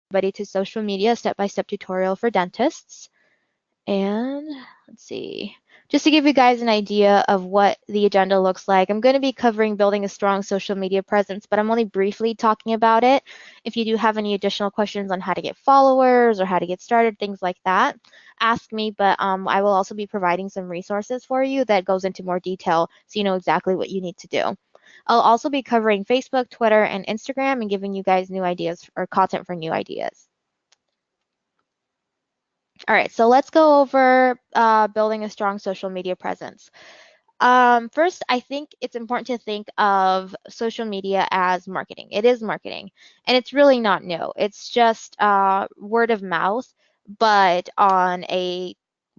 everybody to social media step-by-step tutorial for dentists. And let's see, just to give you guys an idea of what the agenda looks like, I'm going to be covering building a strong social media presence, but I'm only briefly talking about it. If you do have any additional questions on how to get followers or how to get started, things like that, ask me, but I will also be providing some resources for you that goes into more detail so you know exactly what you need to do. I'll also be covering Facebook, Twitter, and Instagram and giving you guys new ideas or content for new ideas. All right, so let's go over building a strong social media presence. First, I think it's important to think of social media as marketing. It is marketing, and it's really not new. It's just word of mouth, but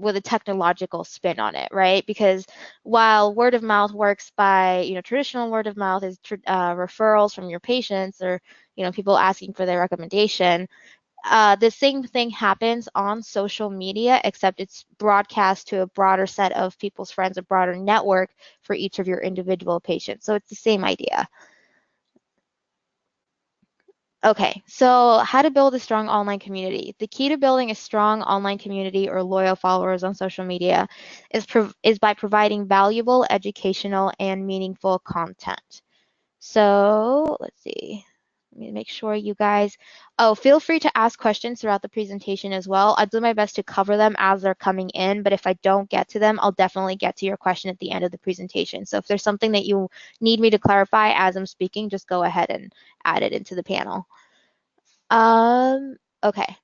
with a technological spin on it, right? Because while word of mouth works by, traditional word of mouth is referrals from your patients or, people asking for their recommendation. The same thing happens on social media, except it's broadcast to a broader set of people's friends, a broader network for each of your individual patients. So it's the same idea. Okay, so how to build a strong online community. The key to building a strong online community or loyal followers on social media is by providing valuable, educational, and meaningful content. So let's see. Let me make sure you guys, feel free to ask questions throughout the presentation as well. I'll do my best to cover them as they're coming in, but if I don't get to them, I'll definitely get to your question at the end of the presentation. So if there's something that you need me to clarify as I'm speaking, just go ahead and add it into the panel. Okay,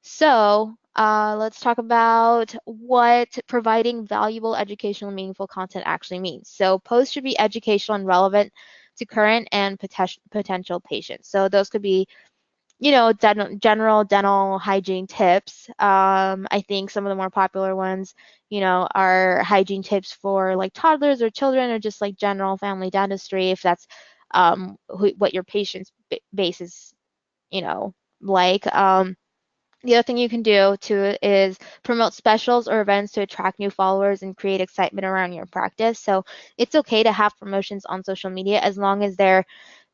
so let's talk about what providing valuable, educational, and meaningful content actually means. So posts should be educational and relevant to current and potential patients. So those could be, general dental hygiene tips. I think some of the more popular ones, are hygiene tips for like toddlers or children, or just like general family dentistry, if that's what your patient's base is, like. The other thing you can do too is promote specials or events to attract new followers and create excitement around your practice. So it's okay to have promotions on social media as long as they're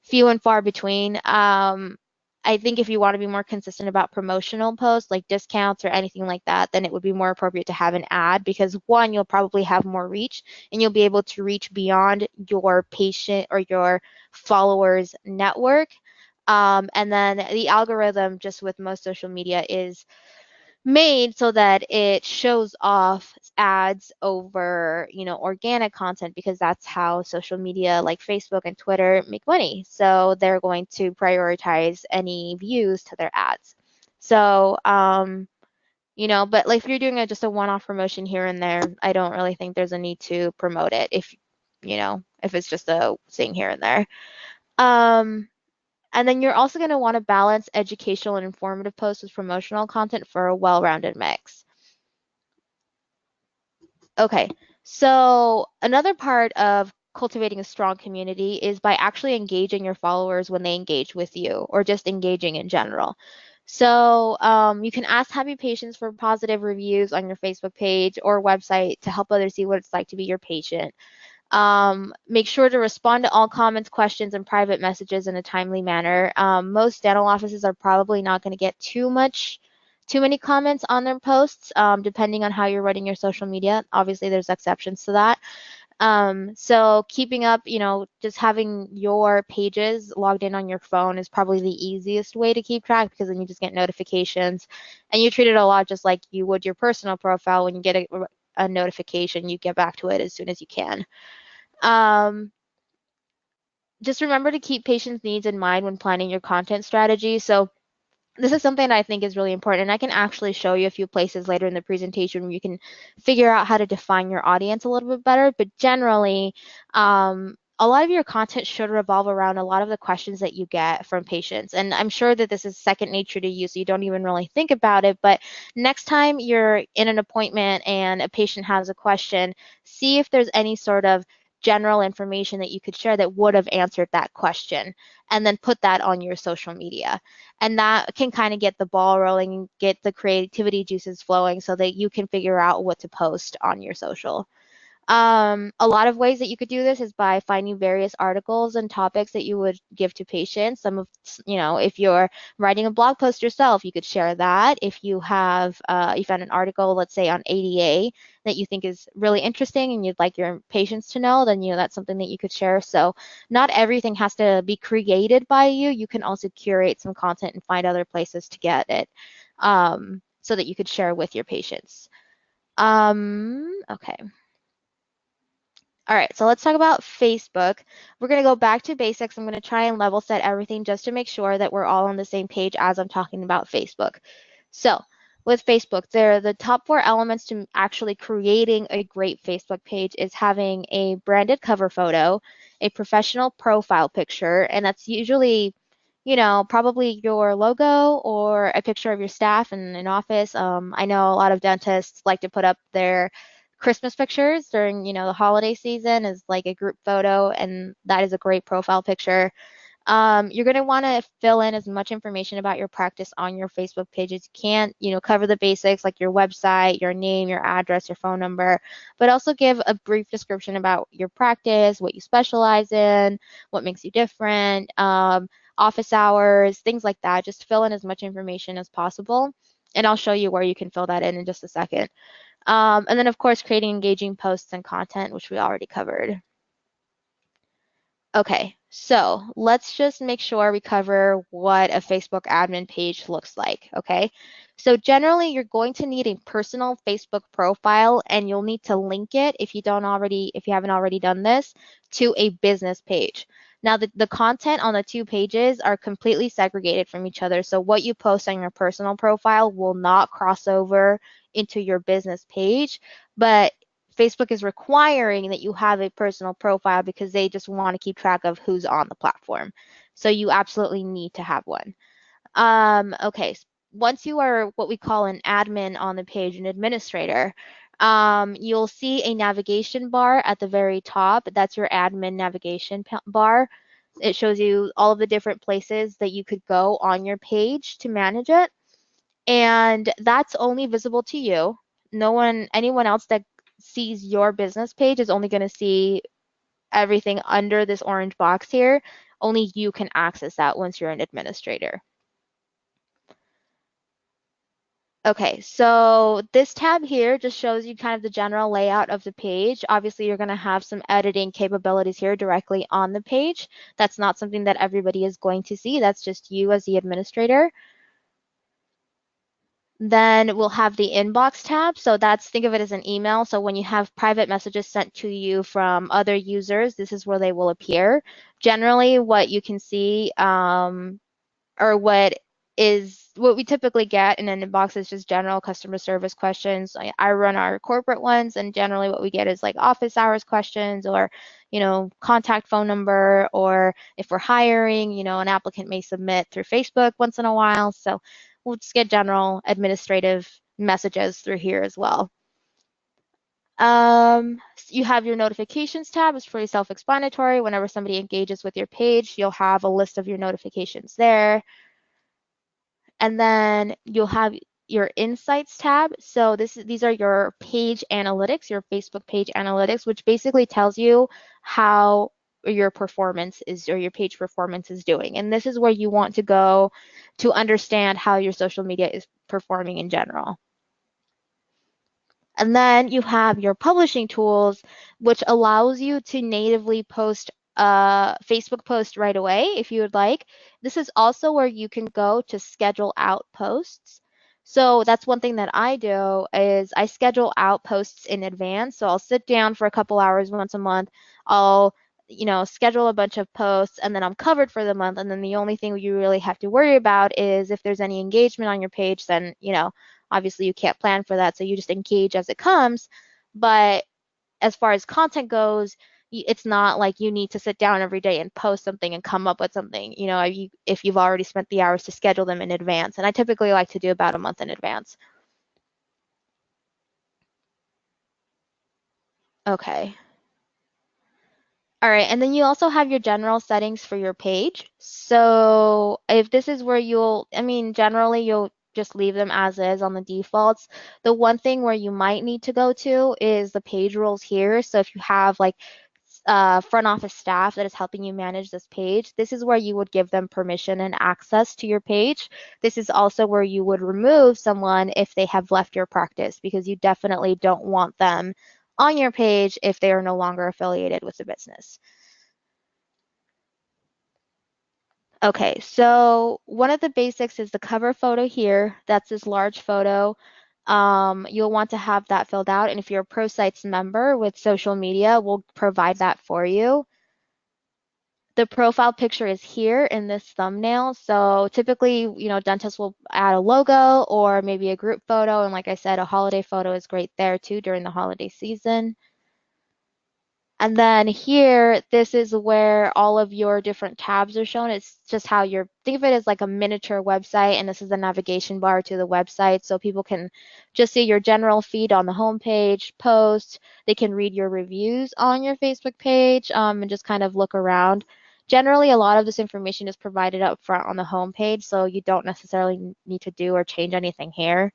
few and far between. I think if you want to be more consistent about promotional posts like discounts or anything like that, then it would be more appropriate to have an ad because one, you'll probably have more reach and you'll be able to reach beyond your patient or your followers network. And then the algorithm just with most social media is made so that it shows off ads over, organic content because that's how social media like Facebook and Twitter make money. So they're going to prioritize any views to their ads. So, but like if you're doing just a one-off promotion here and there, I don't really think there's a need to promote it if it's just a thing here and there. And then you're also going to want to balance educational and informative posts with promotional content for a well-rounded mix. Okay, so another part of cultivating a strong community is by actually engaging your followers when they engage with you or just engaging in general. So you can ask happy patients for positive reviews on your Facebook page or website to help others see what it's like to be your patient. Make sure to respond to all comments, questions, and private messages in a timely manner. Most dental offices are probably not going to get too many comments on their posts, depending on how you're running your social media. Obviously, there's exceptions to that. So keeping up, just having your pages logged in on your phone is probably the easiest way to keep track because then you just get notifications and you treat it a lot just like you would your personal profile. When you get a notification, you get back to it as soon as you can. Just remember to keep patients' needs in mind when planning your content strategy. So this is something that I think is really important, and I can actually show you a few places later in the presentation where you can figure out how to define your audience a little bit better. But generally, a lot of your content should revolve around a lot of the questions that you get from patients. And I'm sure that this is second nature to you, so you don't even really think about it. But next time you're in an appointment and a patient has a question, see if there's any sort of general information that you could share that would have answered that question, and then put that on your social media. And that can kind of get the ball rolling, get the creativity juices flowing so that you can figure out what to post on your social. A lot of ways that you could do this is by finding various articles and topics that you would give to patients. Some of, if you're writing a blog post yourself, you could share that. If you have, you found an article, let's say on ADA, that you think is really interesting and you'd like your patients to know, then, that's something that you could share. So not everything has to be created by you. You can also curate some content and find other places to get it, so that you could share with your patients. Okay. All right, so let's talk about Facebook. We're going to go back to basics. I'm going to try and level set everything just to make sure that we're all on the same page as I'm talking about Facebook. So with Facebook, the top four elements to actually creating a great Facebook page is having a branded cover photo, a professional profile picture, and that's usually, probably your logo or a picture of your staff in an office. I know a lot of dentists like to put up their Christmas pictures during, the holiday season is like a group photo, and that is a great profile picture. You're going to want to fill in as much information about your practice on your Facebook page as you can. Cover the basics like your website, your name, your address, your phone number, but also give a brief description about your practice, what you specialize in, what makes you different, office hours, things like that. Just fill in as much information as possible, and I'll show you where you can fill that in just a second. And then, of course, creating engaging posts and content, which we already covered. Okay, so let's just make sure we cover what a Facebook admin page looks like, okay? So generally, you're going to need a personal Facebook profile, and you'll need to link it if you haven't already done this, to a business page. Now, the content on the two pages are completely segregated from each other, so what you post on your personal profile will not cross over into your business page, but Facebook is requiring that you have a personal profile because they just want to keep track of who's on the platform. So you absolutely need to have one. Okay, once you are what we call an admin on the page, an administrator, you'll see a navigation bar at the very top. That's your admin navigation bar. It shows you all of the different places that you could go on your page to manage it. And that's only visible to you. Anyone else that sees your business page is only going to see everything under this orange box here. Only you can access that once you're an administrator. Okay, so this tab here just shows you kind of the general layout of the page. Obviously, you're going to have some editing capabilities here directly on the page. That's not something that everybody is going to see. That's just you as the administrator. Then we'll have the inbox tab. So think of it as an email. So when you have private messages sent to you from other users, this is where they will appear. Generally, what you can see, or what we typically get in an inbox is just general customer service questions. I run our corporate ones, and generally what we get is like office hours questions, or, contact phone number, or if we're hiring, an applicant may submit through Facebook once in a while. So we'll just get general administrative messages through here as well. You have your notifications tab. It's pretty self-explanatory. Whenever somebody engages with your page, you'll have a list of your notifications there. And then you'll have your insights tab. So these are your page analytics, your Facebook page analytics, which basically tells you how your performance is, or your page performance is doing. And this is where you want to go to understand how your social media is performing in general. And then you have your publishing tools, which allows you to natively post a Facebook post right away if you would like. This is also where you can go to schedule out posts. So that's one thing that I do is I schedule out posts in advance. So I'll sit down for a couple hours once a month. I'll schedule a bunch of posts, and then I'm covered for the month. And then the only thing you really have to worry about is if there's any engagement on your page, then, obviously you can't plan for that. So you just engage as it comes. But as far as content goes, it's not like you need to sit down every day and post something and come up with something, if you've already spent the hours to schedule them in advance. And I typically like to do about a month in advance. Okay. All right, and then you also have your general settings for your page. So if this is where generally just leave them as is on the defaults. The one thing where you might need to go to is the page rules here. So if you have like front office staff that is helping you manage this page, this is where you would give them permission and access to your page. This is also where you would remove someone if they have left your practice, because you definitely don't want them on your page if they are no longer affiliated with the business. Okay, so one of the basics is the cover photo here. That's this large photo. You'll want to have that filled out. And if you're a ProSites member with social media, we'll provide that for you. The profile picture is here in this thumbnail. So typically, dentists will add a logo or maybe a group photo. And like I said, a holiday photo is great there too during the holiday season. And then here, this is where all of your different tabs are shown. It's just how think of it as like a miniature website, and this is the navigation bar to the website. So people can just see your general feed on the homepage, posts. They can read your reviews on your Facebook page, and just kind of look around. Generally, a lot of this information is provided up front on the homepage, so you don't necessarily need to do or change anything here.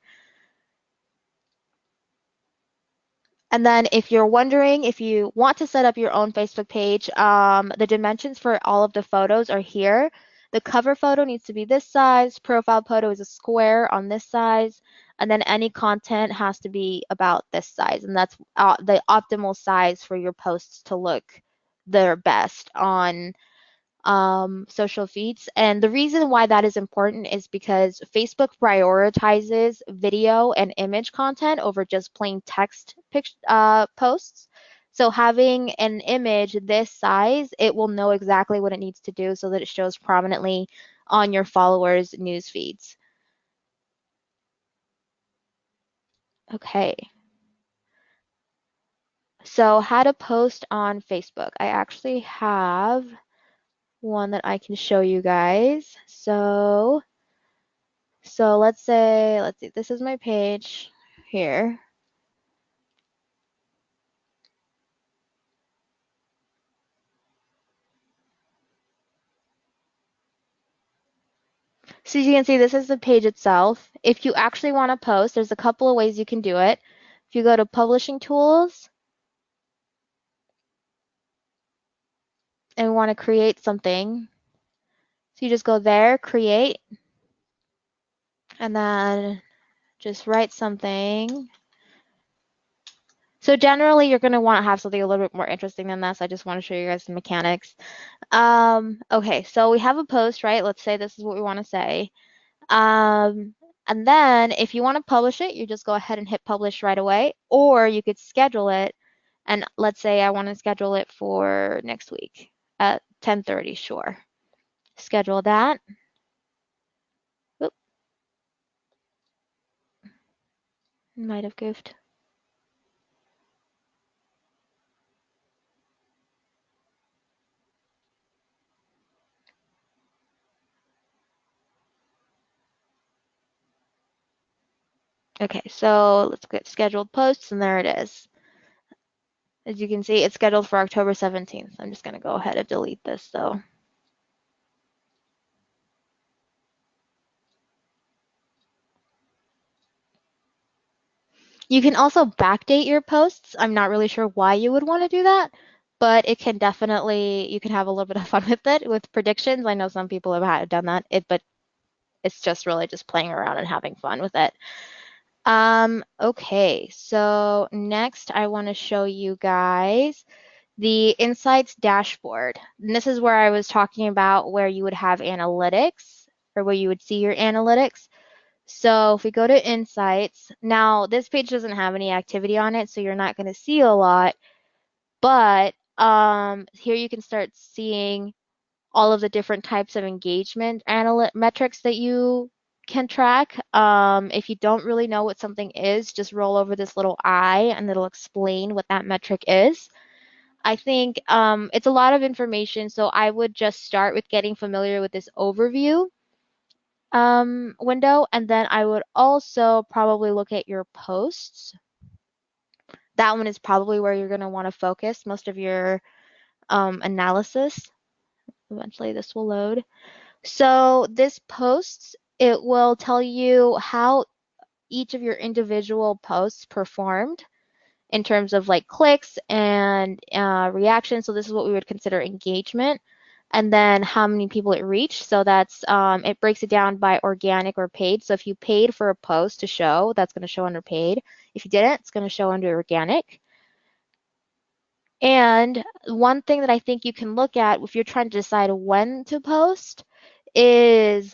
And then if you're wondering if you want to set up your own Facebook page, the dimensions for all of the photos are here. The cover photo needs to be this size, profile photo is a square on this size, and then any content has to be about this size. And that's the optimal size for your posts to look their best on social feeds. And the reason why that is important is because Facebook prioritizes video and image content over just plain text posts. So having an image this size, it will know exactly what it needs to do so that it shows prominently on your followers' news feeds. Okay. So how to post on Facebook. I actually have one that I can show you guys. So let's see, this is my page here. So you can see this is the page itself. If you actually want to post, there's a couple of ways you can do it. If you go to Publishing Tools and want to create something, so you just go there, create, and then just write something. So generally, you're going to want to have something a little bit more interesting than this. I just want to show you guys the mechanics. Okay, so we have a post, right? Let's say this is what we want to say. Um, and then if you want to publish it, you just go ahead and hit publish right away, or you could schedule it. And let's say I want to schedule it for next week at 10:30, sure. Schedule that. Oop, might have goofed. Okay, so let's get scheduled posts, and there it is. As you can see, it's scheduled for October 17th. I'm just going to go ahead and delete this though. You can also backdate your posts. I'm not really sure why you would want to do that, but it can definitely, you can have a little bit of fun with it with predictions. I know some people have done that, but it's just really just playing around and having fun with it. Okay, so next I want to show you guys the Insights dashboard. And this is where I was talking about where you would have analytics, or where you would see your analytics. So if we go to Insights, now this page doesn't have any activity on it, so you're not going to see a lot, but here you can start seeing all of the different types of engagement metrics that you can track. If you don't really know what something is, just roll over this little I and it'll explain what that metric is. I think it's a lot of information, so I would just start with getting familiar with this overview window, and then I would also probably look at your posts. That one is probably where you're going to want to focus most of your analysis. Eventually this will load. So this posts it will tell you how each of your individual posts performed in terms of like clicks and reactions. So this is what we would consider engagement. And then how many people it reached. So that's it breaks it down by organic or paid. So if you paid for a post to show, that's going to show under paid. If you didn't, it's going to show under organic. And one thing that I think you can look at if you're trying to decide when to post is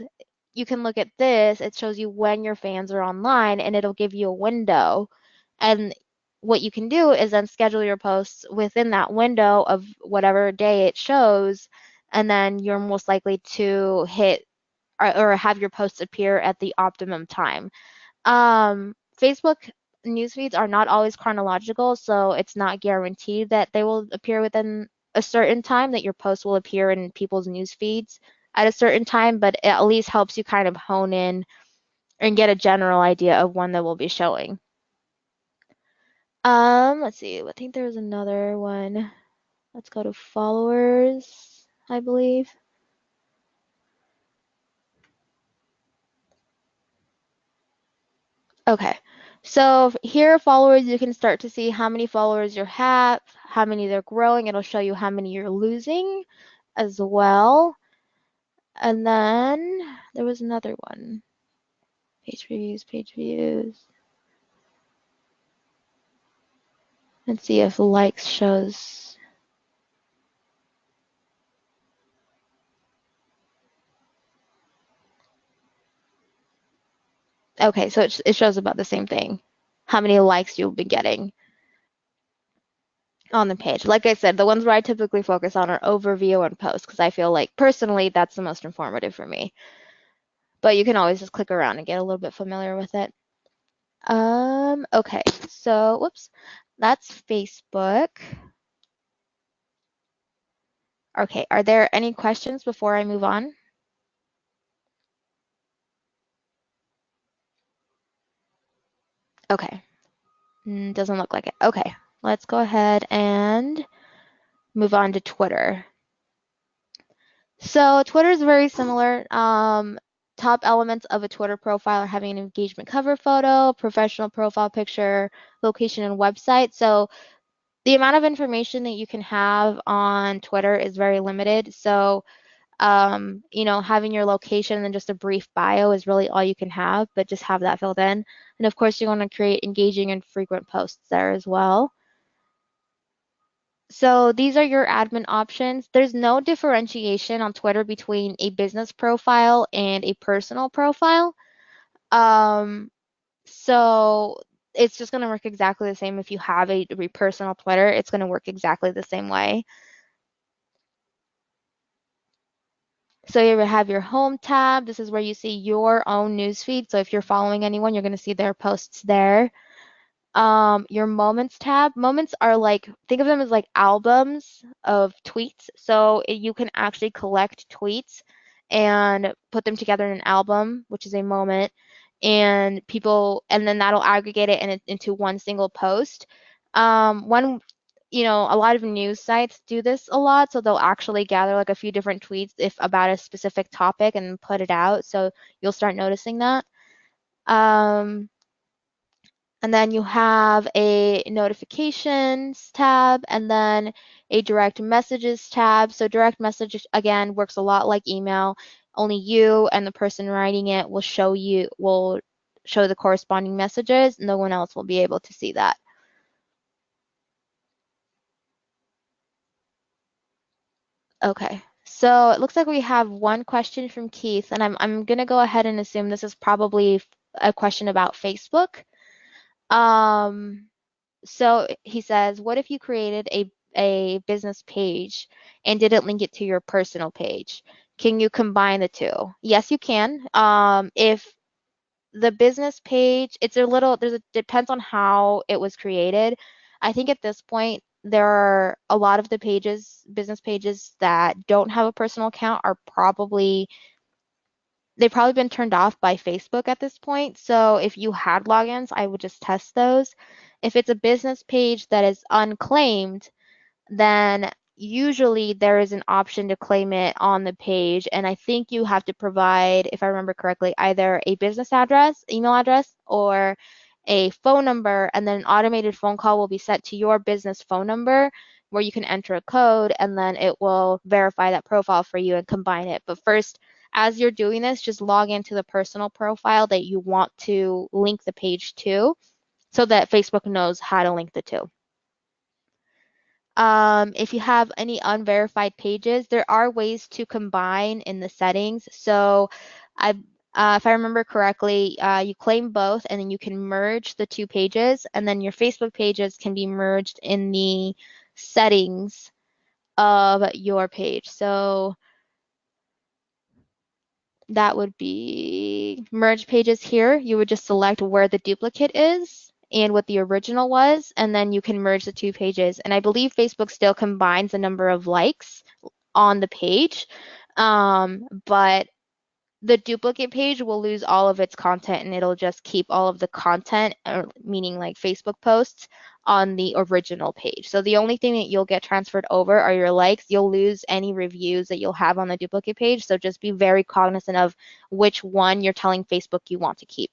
you can look at this. It shows you when your fans are online and it'll give you a window. And what you can do is then schedule your posts within that window of whatever day it shows. And then you're most likely to hit or have your posts appear at the optimum time. Facebook news feeds are not always chronological, so it's not guaranteed that they will appear within a certain time, that your post will appear in people's news feeds at a certain time, but it at least helps you kind of hone in and get a general idea of when they will be showing. Let's see. I think there was another one. Let's go to followers, I believe. Okay, so here followers, you can start to see how many followers you have, how many they're growing. It'll show you how many you're losing as well. And then there was another one. Page views, page views. Let's see if likes shows. Okay, so it shows about the same thing. How many likes you've been getting on the page. Like I said, the ones where I typically focus on are overview and post because I feel like personally that's the most informative for me. But you can always just click around and get a little bit familiar with it. Okay, so whoops, that's Facebook. Okay, are there any questions before I move on? Okay, doesn't look like it. Okay, let's go ahead and move on to Twitter. So Twitter is very similar. Top elements of a Twitter profile are having an engagement cover photo, professional profile picture, location, and website. So the amount of information that you can have on Twitter is very limited. So having your location and just a brief bio is really all you can have, but just have that filled in. And of course, you want to create engaging and frequent posts there as well. So these are your admin options. There's no differentiation on Twitter between a business profile and a personal profile. Um, so it's just going to work exactly the same if you have a personal Twitter. It's going to work exactly the same way. So you have your home tab. This is where you see your own newsfeed. So if you're following anyone, you're going to see their posts there. Your moments tab. Moments are like, think of them as like albums of tweets. So you can actually collect tweets and put them together in an album, which is a moment, and then that'll aggregate it into one single post. One a lot of news sites do this a lot, so they'll actually gather like a few different tweets if about a specific topic and put it out. So you'll start noticing that. Um, and then you have a notifications tab and then a direct messages tab. So direct message again works a lot like email. Only you and the person writing it will show the corresponding messages. No one else will be able to see that. Okay. So it looks like we have one question from Keith, and I'm gonna go ahead and assume this is probably a question about Facebook. Um, So he says, what if you created a business page and didn't link it to your personal page? Can you combine the two? Yes, you can. If the business page, depends on how it was created. I think at this point, there are a lot of the business pages that don't have a personal account they've probably been turned off by Facebook at this point. So if you had logins, I would just test those. If it's a business page that is unclaimed, then usually there is an option to claim it on the page, and I think you have to provide, if I remember correctly, either a business address, email address, or a phone number, and then an automated phone call will be sent to your business phone number where you can enter a code, and then it will verify that profile for you and combine it. But first, as you're doing this, just log into the personal profile that you want to link the page to so that Facebook knows how to link the two. If you have any unverified pages, there are ways to combine in the settings. So if I remember correctly, you claim both and then you can merge the two pages, and then your Facebook pages can be merged in the settings of your page. So that would be merge pages here. You would just select where the duplicate is and what the original was, and then you can merge the two pages. And I believe Facebook still combines the number of likes on the page, but the duplicate page will lose all of its content and it'll just keep all of the content, meaning like Facebook posts, on the original page. So the only thing that you'll get transferred over are your likes. You'll lose any reviews that you'll have on the duplicate page. So just be very cognizant of which one you're telling Facebook you want to keep.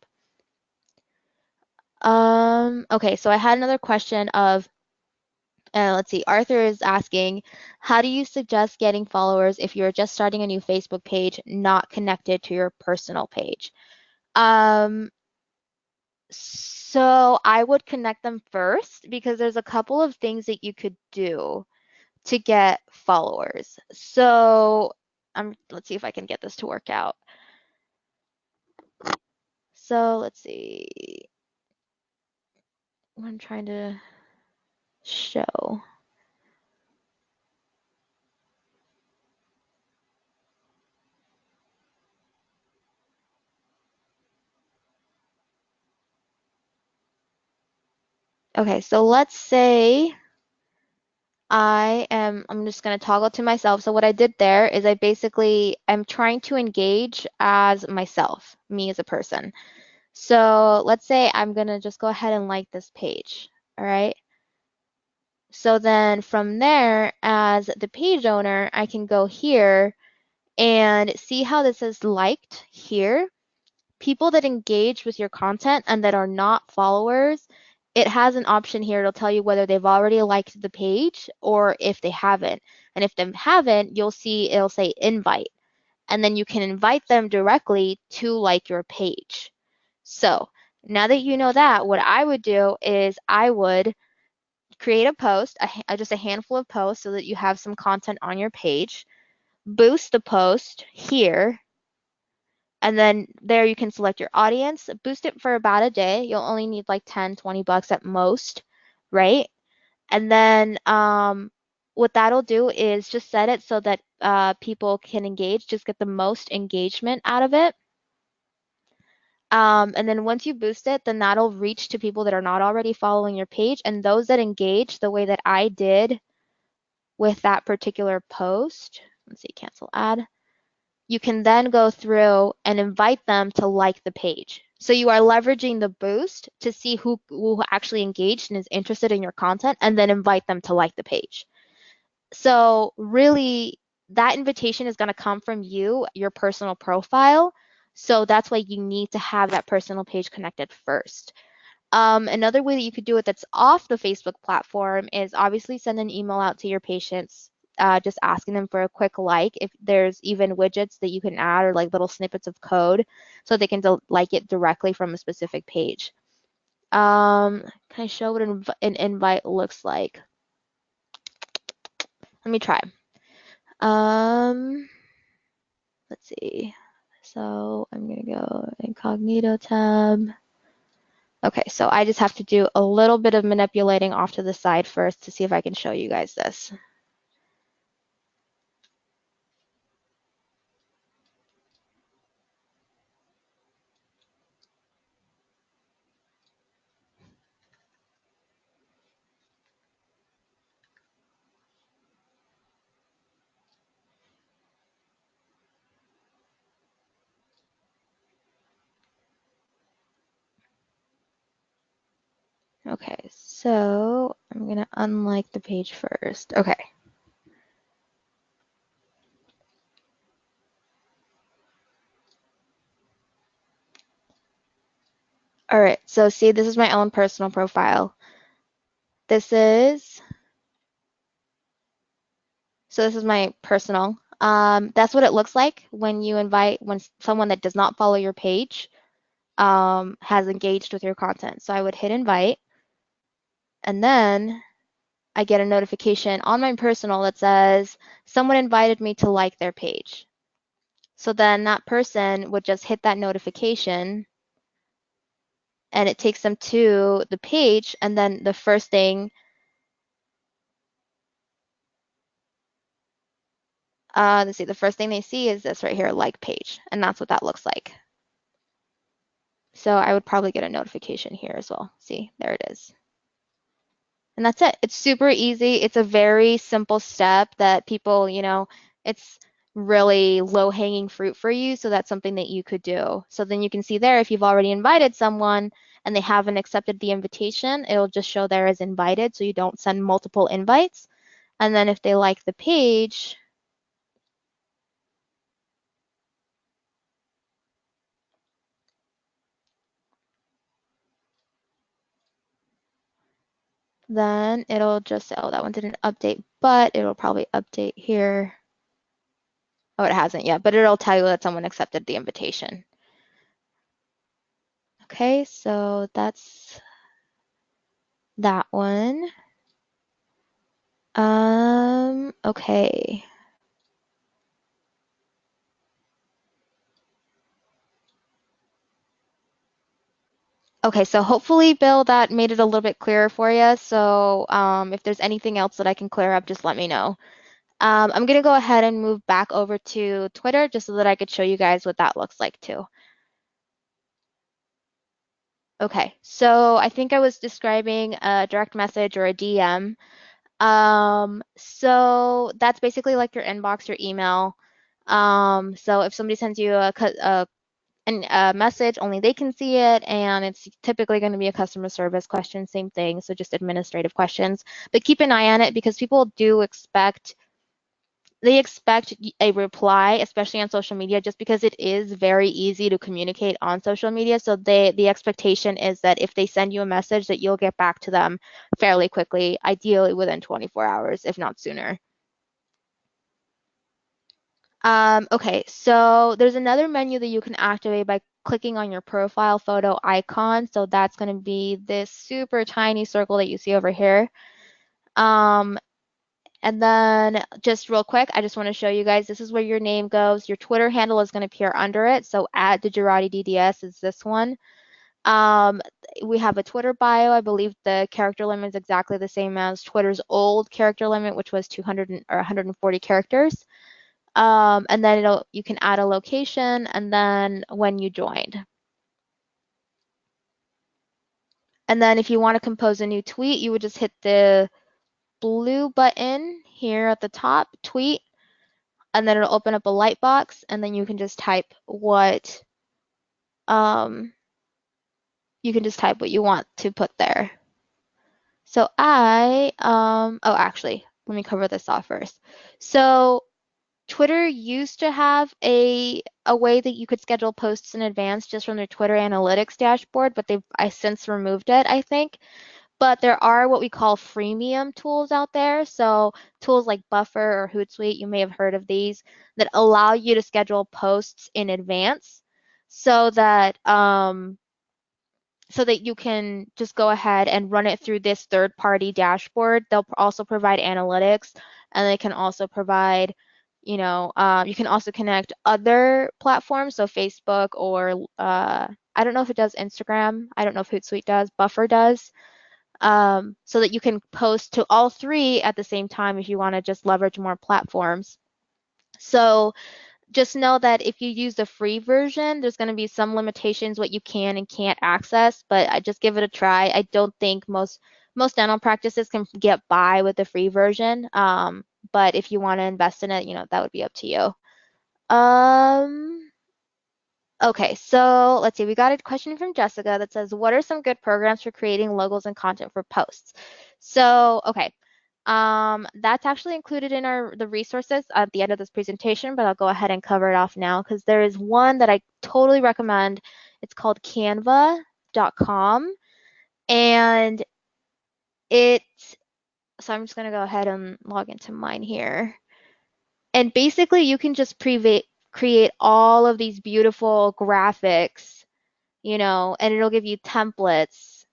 Okay, so I had another question of let's see, Arthur is asking, how do you suggest getting followers if you're just starting a new Facebook page not connected to your personal page? Um, so I would connect them first because there's a couple of things that you could do to get followers. So let's see if I can get this to work out. So let's see what I'm trying to show. Okay, so let's say I'm just going to toggle to myself. So what I did there is I'm trying to engage as myself, me as a person. So let's say I'm going to just go ahead and like this page. All right. So then from there, as the page owner, I can go here and see how this is liked here. People that engage with your content and that are not followers, it has an option here. It'll tell you whether they've already liked the page or if they haven't. And if they haven't, you'll see it'll say invite. And then you can invite them directly to like your page. So now that you know that, what I would do is I would create a post, just a handful of posts so that you have some content on your page, boost the post here, and then there you can select your audience, boost it for about a day. You'll only need like 10, 20 bucks at most, right? And then what that'll do is just set it so that people can engage, just get the most engagement out of it. And then once you boost it, then that'll reach to people that are not already following your page. And those that engage the way that I did with that particular post, let's see, cancel ad, you can then go through and invite them to like the page. So you are leveraging the boost to see who actually engaged and is interested in your content and then invite them to like the page. So really, that invitation is going to come from you, your personal profile. So that's why you need to have that personal page connected first. Another way that you could do it that's off the Facebook platform is obviously send an email out to your patients, just asking them for a quick like. If there's even widgets that you can add or like little snippets of code so they can like it directly from a specific page. Can I show what an invite looks like? Let me try. Let's see. So I'm gonna go incognito tab. Okay, so I just have to do a little bit of manipulating off to the side first to see if I can show you guys this. Okay, so I'm gonna unlike the page first. Okay. All right, so see, this is my own personal profile. This is, so this is my personal. That's what it looks like when you invite, when someone that does not follow your page has engaged with your content. So I would hit invite, and then I get a notification on my personal that says someone invited me to like their page. So then that person would just hit that notification and it takes them to the page, and then the first thing, let's see, the first thing they see is this right here, like page, and that's what that looks like. So I would probably get a notification here as well. See, there it is. And that's it. It's super easy. It's a very simple step that people, it's really low hanging fruit for you. So that's something that you could do. So then you can see there, if you've already invited someone and they haven't accepted the invitation, it'll just show there as invited. So you don't send multiple invites. And then if they like the page, then it'll just say, oh, that one didn't update, but it'll probably update here. Oh, it hasn't yet, but it'll tell you that someone accepted the invitation. Okay, so that's that one. Okay. Okay, so hopefully, Bill, that made it a little bit clearer for you. So if there's anything else that I can clear up, just let me know. I'm gonna go ahead and move back over to Twitter just so that I could show you guys what that looks like too. Okay, so I think I was describing a direct message or a DM. So that's basically like your inbox, your email. So if somebody sends you a message, only they can see it, and it's typically going to be a customer service question, same thing, so just administrative questions. But keep an eye on it because people do expect a reply, especially on social media, just because it is very easy to communicate on social media. So the expectation is that if they send you a message that you'll get back to them fairly quickly, ideally within 24 hours, if not sooner. Okay, so there's another menu that you can activate by clicking on your profile photo icon. So that's going to be this super tiny circle that you see over here. And then just real quick, I just want to show you guys, this is where your name goes. Your Twitter handle is going to appear under it. So at DiGirotti is this one. Um, we have a Twitter bio. I believe the character limit is exactly the same as Twitter's old character limit, which was 200 or 140 characters. And then you can add a location and then when you joined. And then if you want to compose a new tweet, you would just hit the blue button here at the top, tweet, and then it'll open up a light box, and then you can just type what you want to put there. So oh, actually, let me cover this off first. So Twitter used to have a way that you could schedule posts in advance just from their Twitter analytics dashboard, but I since removed it, I think. But there are what we call freemium tools out there. So tools like Buffer or Hootsuite, you may have heard of these, that allow you to schedule posts in advance so that you can just go ahead and run it through this third-party dashboard. They'll also provide analytics, and they can also provide, you can also connect other platforms, so Facebook or I don't know if it does Instagram. I don't know if Hootsuite does. Buffer does. So that you can post to all three at the same time if you want to just leverage more platforms. So just know that if you use the free version, there's going to be some limitations what you can and can't access, but I just give it a try. I don't think most dental practices can get by with the free version. But if you want to invest in it, that would be up to you. Okay, so let's see. We got a question from Jessica that says, what are some good programs for creating logos and content for posts? So, okay, that's actually included in the resources at the end of this presentation, but I'll go ahead and cover it off now because there is one that I totally recommend. It's called Canva canvademo.com, and it's so I'm just gonna go ahead and log into mine here. And basically you can just create all of these beautiful graphics, and it'll give you templates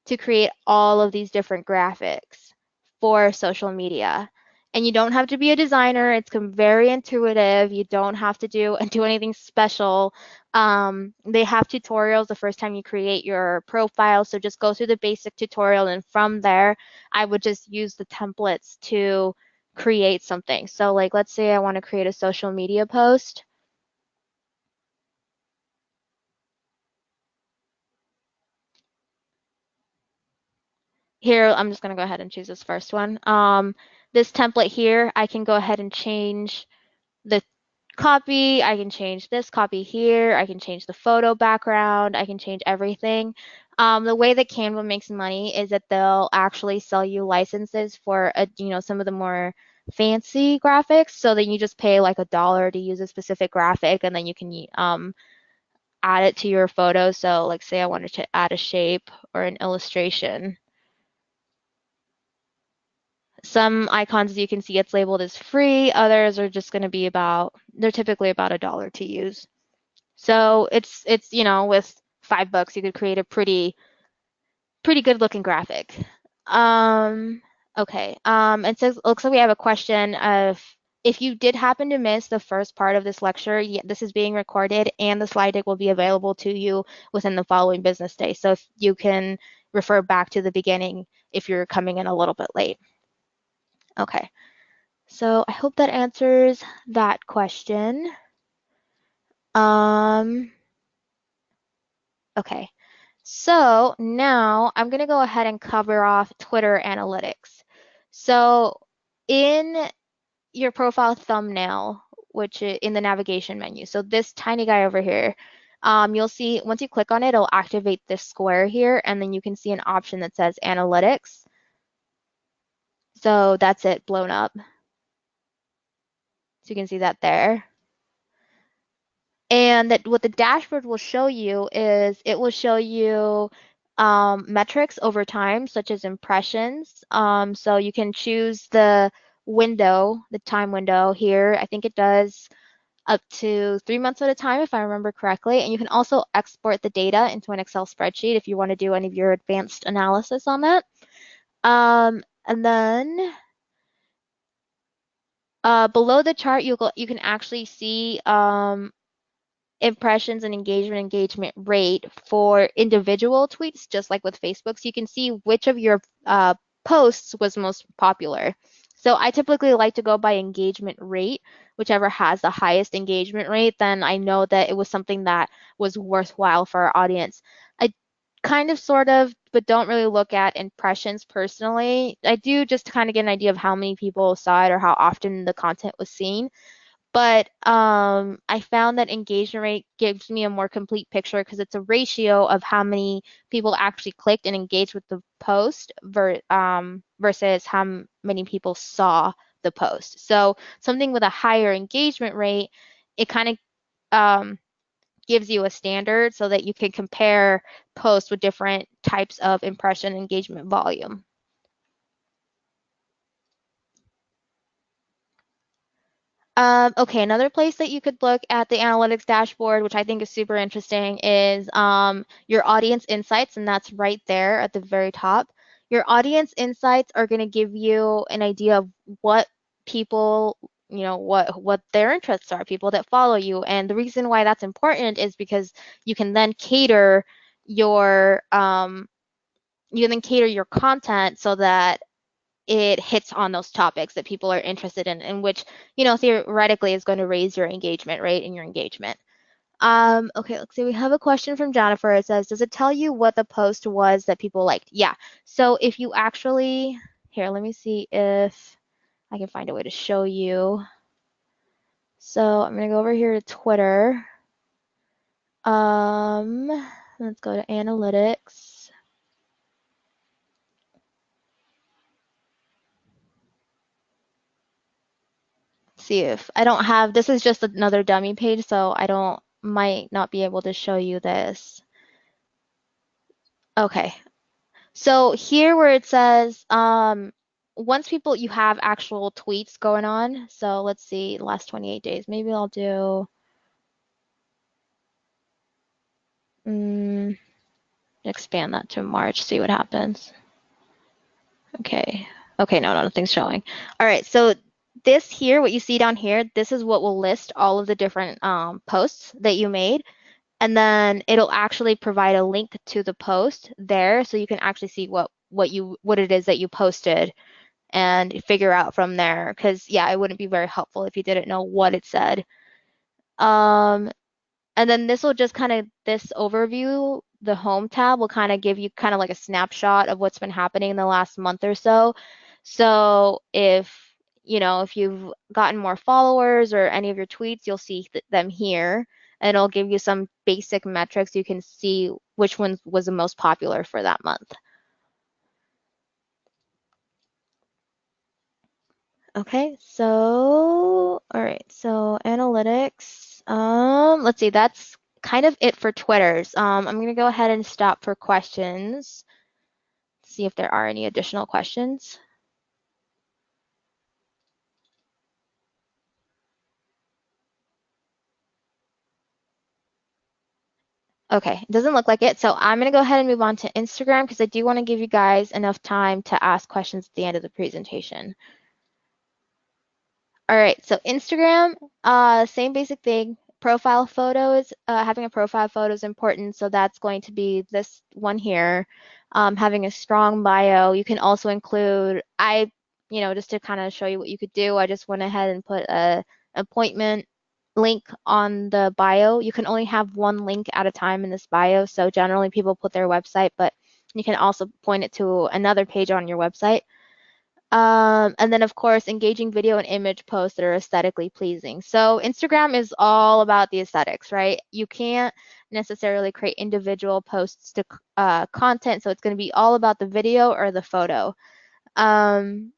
to create all of these different graphics for social media. And you don't have to be a designer. It's very intuitive. You don't have to do anything special. They have tutorials the first time you create your profile. So just go through the basic tutorial, and from there, I would just use the templates to create something. So like, let's say I want to create a social media post. Here, I'm just going to go ahead and choose this first one. This template here, I can go ahead and change the copy. I can change this copy here. I can change the photo background. I can change everything. The way that Canva makes money is that they'll actually sell you licenses for some of the more fancy graphics. So then you just pay like $1 to use a specific graphic, and then you can add it to your photo. So like, say I wanted to add a shape or an illustration. Some icons, you can see it's labeled as free. Others are just going to be they're typically about $1 to use. So it's with $5 you could create a pretty good looking graphic. Um, okay. It says, looks like we have a question of, if you did happen to miss the first part of this lecture, this is being recorded and the slide deck will be available to you within the following business day. So if you can refer back to the beginning if you're coming in a little bit late. Okay. So I hope that answers that question. Okay. So now I'm going to go ahead and cover off Twitter analytics. So in your profile thumbnail, which is in the navigation menu, so this tiny guy over here, you'll see once you click on it, it'll activate this square here, and then you can see an option that says analytics. So that's it blown up. So you can see that there. And that what the dashboard will show you is it will show you metrics over time, such as impressions. So you can choose the time window here. I think it does up to 3 months at a time, if I remember correctly. And you can also export the data into an Excel spreadsheet if you want to do any of your advanced analysis on that. And then below the chart, you can actually see impressions and engagement rate for individual tweets, just like with Facebook. So you can see which of your posts was most popular. So I typically like to go by engagement rate. Whichever has the highest engagement rate, then I know that it was something that was worthwhile for our audience. I kind of sort of, but don't really look at impressions personally. I do just to kind of get an idea of how many people saw it or how often the content was seen. But I found that engagement rate gives me a more complete picture because it's a ratio of how many people actually clicked and engaged with the post versus how many people saw the post. So something with a higher engagement rate, it kind of gives you a standard so that you can compare posts with different types of impression engagement volume. Okay, another place that you could look at the analytics dashboard, which I think is super interesting, is your audience insights, and that's right there at the very top. Your audience insights are going to give you an idea of what people, what their interests are, people that follow you. And the reason why that's important is because you can then cater your content so that it hits on those topics that people are interested in, and which, theoretically is going to raise your engagement rate and your engagement. Okay, let's see. We have a question from Jennifer. It says, does it tell you what the post was that people liked? Yeah. So if you actually, here, let me see if I can find a way to show you. So I'm going to go over here to Twitter. Let's go to analytics. See if I don't have, this is just another dummy page, so might not be able to show you this. Okay. So here where it says, once you have actual tweets going on, so let's see, last 28 days, maybe I'll do, mm, expand that to March, see what happens. Okay. Okay, no, nothing's showing. All right, so this here, what you see down here, this is what will list all of the different posts that you made. And then it'll actually provide a link to the post there so you can actually see what it is that you posted and figure out from there. Because yeah, it wouldn't be very helpful if you didn't know what it said. Um, and then this will just kind of, this overview, the home tab will kind of give you kind of like a snapshot of what's been happening in the last month or so. So if you've gotten more followers or any of your tweets, you'll see them here, and it'll give you some basic metrics. You can see which one was the most popular for that month. Okay, so all right, so analytics. Let's see, that's kind of it for Twitters. I'm gonna go ahead and stop for questions, see if there are any additional questions. Okay, it doesn't look like it, so I'm gonna go ahead and move on to Instagram because I do want to give you guys enough time to ask questions at the end of the presentation. All right, so Instagram, same basic thing. Profile photos, having a profile photo is important, so that's going to be this one here. Having a strong bio. You can also include, just to kind of show you what you could do, I just went ahead and put a appointment link on the bio. You can only have one link at a time in this bio, so generally people put their website, but you can also point it to another page on your website. And then, of course, engaging video and image posts that are aesthetically pleasing. So Instagram is all about the aesthetics, right? You can't necessarily create individual posts to content, so it's going to be all about the video or the photo. Um,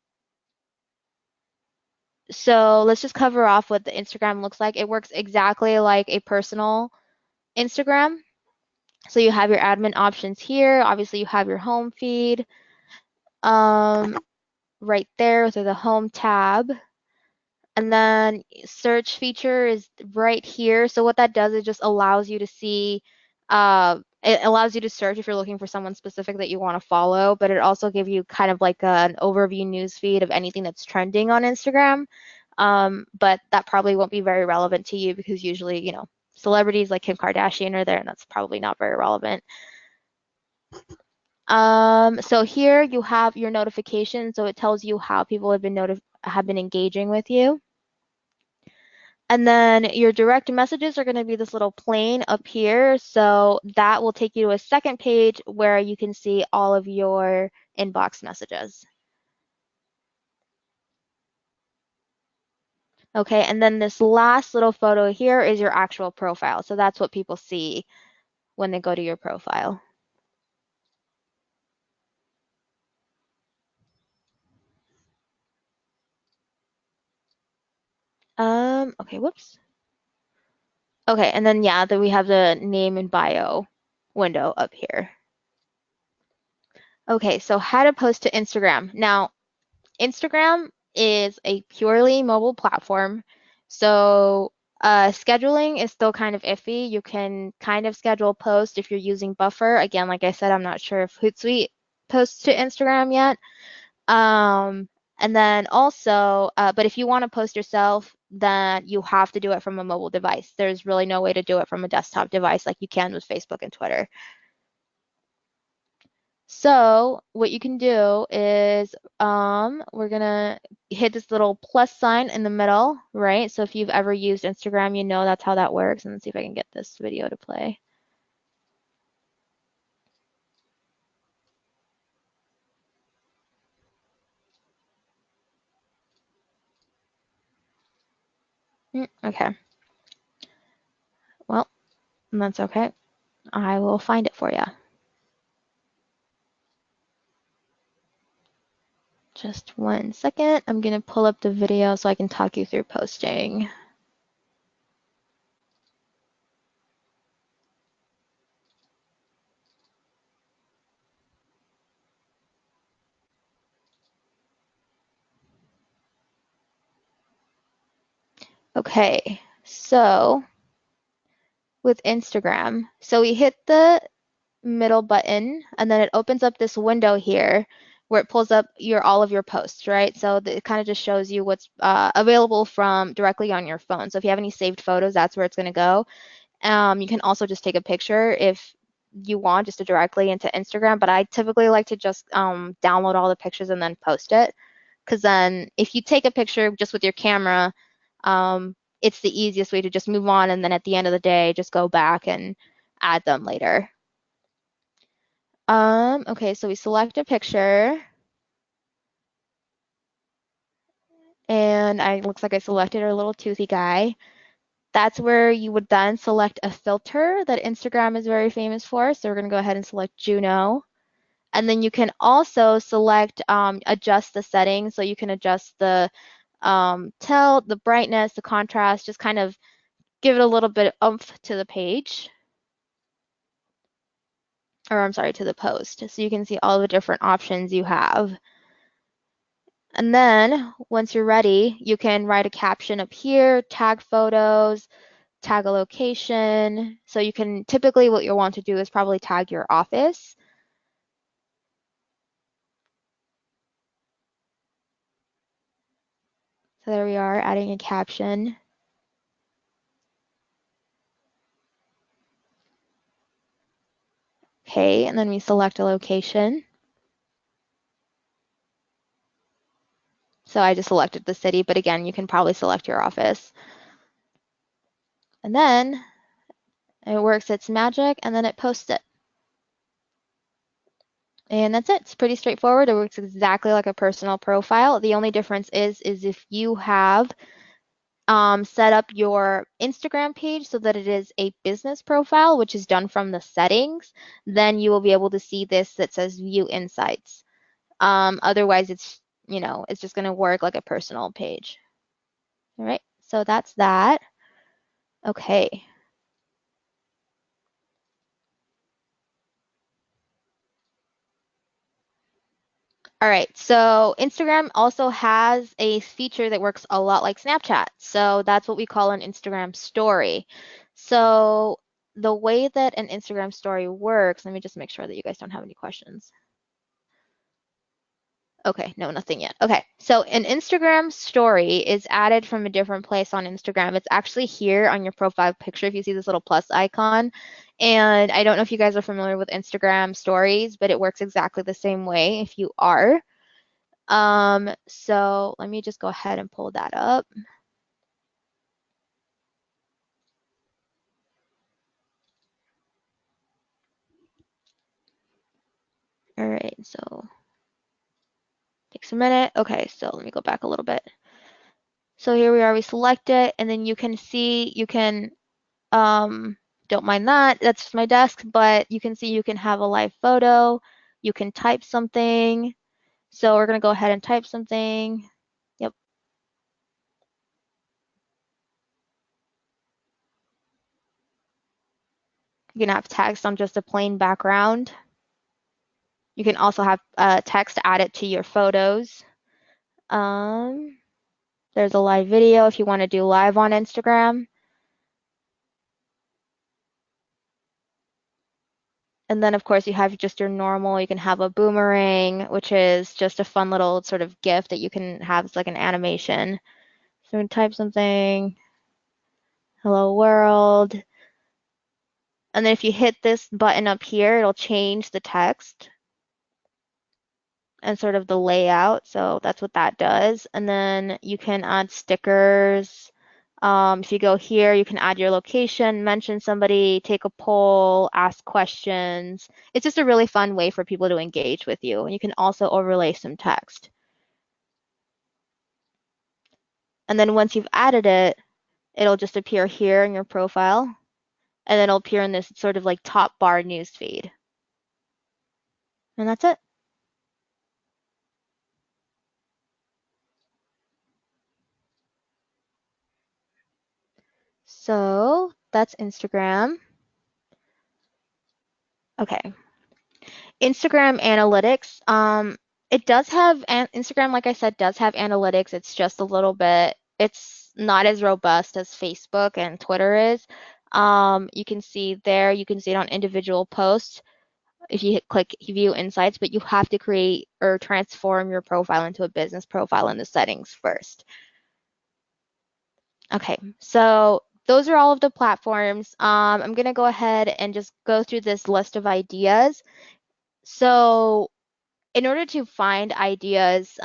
so let's just cover off what the Instagram looks like. It works exactly like a personal Instagram. So you have your admin options here. Obviously, you have your home feed right there through the home tab. And then search feature is right here. So what that does is just allows you to see, it allows you to search if you're looking for someone specific that you want to follow, but it also gives you kind of like an overview news feed of anything that's trending on Instagram. But that probably won't be very relevant to you because usually, celebrities like Kim Kardashian are there, and that's probably not very relevant. So here you have your notifications, so it tells you how people have been engaging with you. And then your direct messages are going to be this little plane up here. So that will take you to a second page where you can see all of your inbox messages. Okay, and then this last little photo here is your actual profile. So that's what people see when they go to your profile. Okay, whoops. Okay, and then yeah, then we have the name and bio window up here. Okay, so how to post to Instagram. Now, Instagram is a purely mobile platform, so scheduling is still kind of iffy. You can kind of schedule posts if you're using Buffer. Again, like I said, I'm not sure if Hootsuite posts to Instagram yet. And then also, but if you want to post yourself, then you have to do it from a mobile device. There's really no way to do it from a desktop device like you can with Facebook and Twitter. So what you can do is we're gonna hit this little plus sign in the middle, right? So if you've ever used Instagram, you know that's how that works. And let's see if I can get this video to play. Okay, well, that's okay. I will find it for you. Just 1 second. I'm gonna pull up the video so I can talk you through posting. Okay, so with Instagram, so we hit the middle button and then it opens up this window here where it pulls up all of your posts, right? So it kind of just shows you what's available from directly on your phone. So if you have any saved photos, that's where it's going to go. You can also just take a picture if you want just to directly into Instagram, but I typically like to just download all the pictures and then post it. Because then if you take a picture just with your camera, it's the easiest way to just move on and then at the end of the day, just go back and add them later. Okay, so we select a picture and looks like I selected our little toothy guy. That's where you would then select a filter that Instagram is very famous for. So we're going to go ahead and select Juno. And then you can also select adjust the settings. So you can adjust the tilt, the brightness, the contrast, just kind of give it a little bit of oomph to the page. Or I'm sorry, to the post. So you can see all the different options you have. And then once you're ready, you can write a caption up here, tag photos, tag a location. So you can typically what you'll want to do is probably tag your office. So there we are, adding a caption. Okay, and then we select a location. So I just selected the city, but again, you can probably select your office. And then it works its magic, and then it posts it. And that's it. It's pretty straightforward. It works exactly like a personal profile. The only difference is if you have set up your Instagram page so that it is a business profile, which is done from the settings, then you will be able to see this that says View Insights. Otherwise, it's just going to work like a personal page. All right, so that's that. Okay. All right, so Instagram also has a feature that works a lot like Snapchat. So that's what we call an Instagram story. So the way that an Instagram story works, let me just make sure that you guys don't have any questions. Okay, no, nothing yet. Okay, so an Instagram story is added from a different place on Instagram. It's actually here on your profile picture if you see this little plus icon. And I don't know if you guys are familiar with Instagram stories, but it works exactly the same way if you are. So let me just go ahead and pull that up. All right, so takes a minute. Okay, so let me go back a little bit. So here we are, we select it, and then you can see, don't mind that, that's just my desk, but you can see you can have a live photo, you can type something. So we're gonna go ahead and type something. Yep. You can have text on just a plain background. You can also have text added to your photos. Um, there's a live video if you want to do live on Instagram. And then, of course, you have just your normal, you can have a boomerang, which is just a fun little sort of GIF that you can have as like an animation. So we can type something, hello world. And then if you hit this button up here, it'll change the text and sort of the layout. So that's what that does. And then you can add stickers. If you go here, you can add your location, mention somebody, take a poll, ask questions. It's just a really fun way for people to engage with you. And you can also overlay some text. And then once you've added it, it'll just appear here in your profile. And then it'll appear in this sort of like top bar newsfeed. And that's it. So that's Instagram. Okay. Instagram analytics. It does have Instagram, like I said, does have analytics. It's just a little bit. It's not as robust as Facebook and Twitter is. You can see there, you can see it on individual posts if you click view insights, but you have to create or transform your profile into a business profile in the settings first. Okay, so those are all of the platforms. I'm going to go ahead and just go through this list of ideas. So in order to find ideas,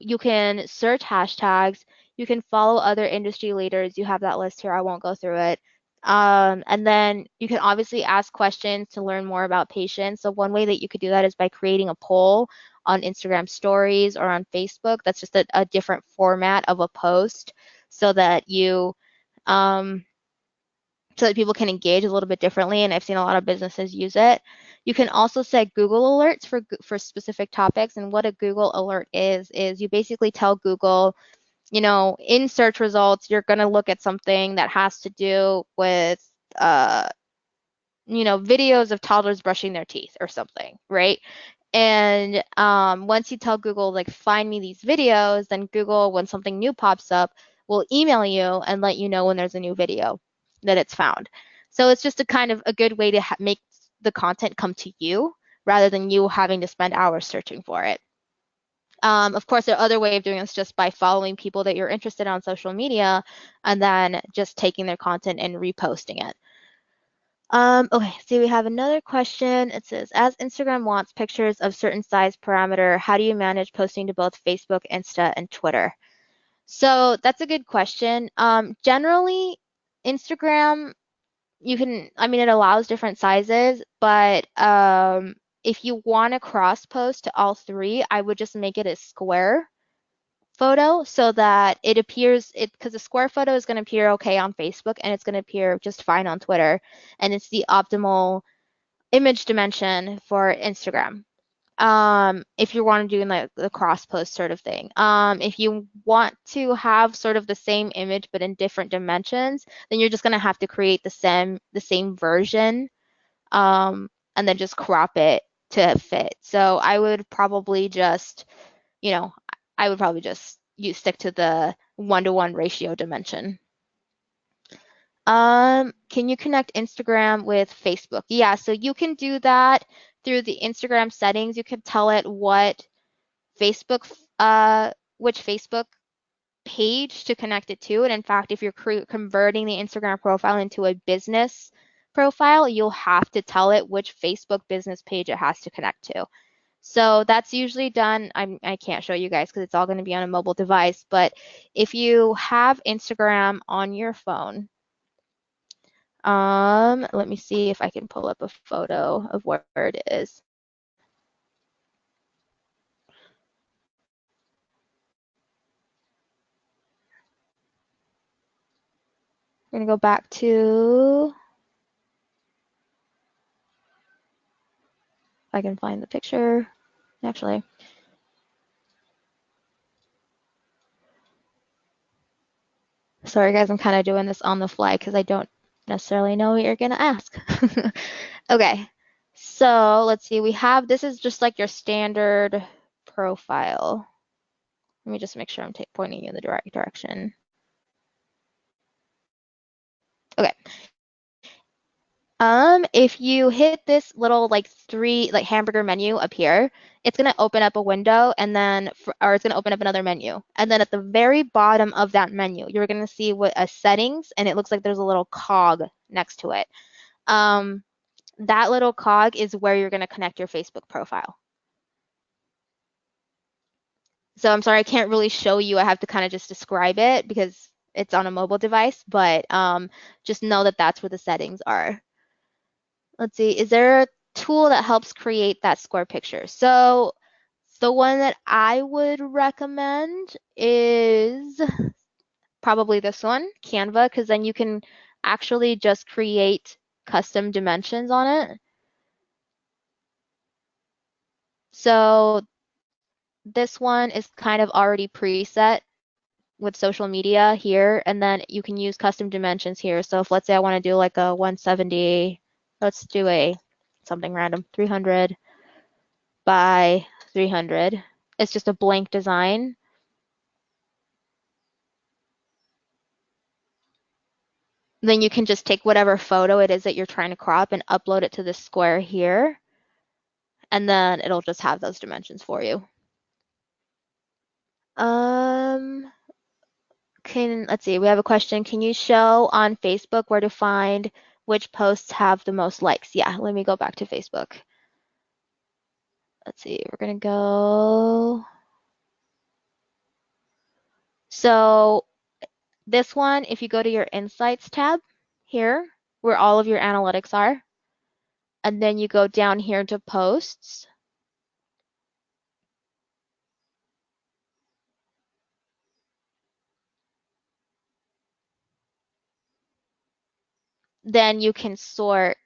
you can search hashtags, you can follow other industry leaders. You have that list here. I won't go through it. And then you can obviously ask questions to learn more about patients. So one way that you could do that is by creating a poll on Instagram stories or on Facebook. That's just a different format of a post so that you um, so that people can engage a little bit differently, and I've seen a lot of businesses use it. You can also set Google alerts for specific topics, and what a Google alert is you basically tell Google, you know, in search results, you're going to look at something that has to do with, you know, videos of toddlers brushing their teeth or something, right? And once you tell Google, like, find me these videos, then Google, when something new pops up, will email you and let you know when there's a new video that it's found. So it's just a kind of a good way to make the content come to you rather than you having to spend hours searching for it. Of course, the other way of doing this is just by following people that you're interested in on social media and then just taking their content and reposting it. Okay, so we have another question. It says, as Instagram wants pictures of certain size parameter, how do you manage posting to both Facebook, Insta, and Twitter? So that's a good question. Generally, Instagram, you can, I mean, it allows different sizes, but if you want to cross post to all three, I would just make it a square photo so that it appears it because the square photo is going to appear okay on Facebook and it's going to appear just fine on Twitter, and it's the optimal image dimension for Instagram. If you want to do like the cross post sort of thing. If you want to have sort of the same image but in different dimensions, then you're just going to have to create the same version, and then just crop it to fit. So I would probably just, you know, I would probably just stick to the 1-to-1 ratio dimension. Can you connect Instagram with Facebook? Yeah, so you can do that through the Instagram settings. You can tell it what Facebook, which Facebook page to connect it to. And in fact, if you're converting the Instagram profile into a business profile, you'll have to tell it which Facebook business page it has to connect to. So that's usually done. I can't show you guys because it's all going to be on a mobile device. But if you have Instagram on your phone, let me see if I can pull up a photo of where it is. I'm going to go back to, if I can find the picture, actually. Sorry guys, I'm kind of doing this on the fly because I don't necessarily know what you're going to ask. Okay, so let's see, we have, this is just like your standard profile. Let me just make sure I'm pointing you in the right direction. Okay. If you hit this little like hamburger menu up here, it's gonna open up a window and then, or it's gonna open up another menu. And then at the very bottom of that menu, you're gonna see what a settings, and it looks like there's a little cog next to it. That little cog is where you're gonna connect your Facebook profile. So I'm sorry, I can't really show you. I have to kind of just describe it because it's on a mobile device, but just know that that's where the settings are. Let's see, is there a tool that helps create that square picture? So the one that I would recommend is probably this one, Canva, because then you can actually just create custom dimensions on it. So this one is kind of already preset with social media here, and then you can use custom dimensions here. So if let's say I want to do like a 170, let's do a something random, 300 by 300. It's just a blank design. Then you can just take whatever photo it is that you're trying to crop and upload it to this square here, and then it'll just have those dimensions for you. Um, let's see, we have a question. Can you show on Facebook where to find which posts have the most likes? Yeah, let me go back to Facebook. Let's see, we're gonna go. So this one, if you go to your Insights tab here, where all of your analytics are, and then you go down here to posts, then you can sort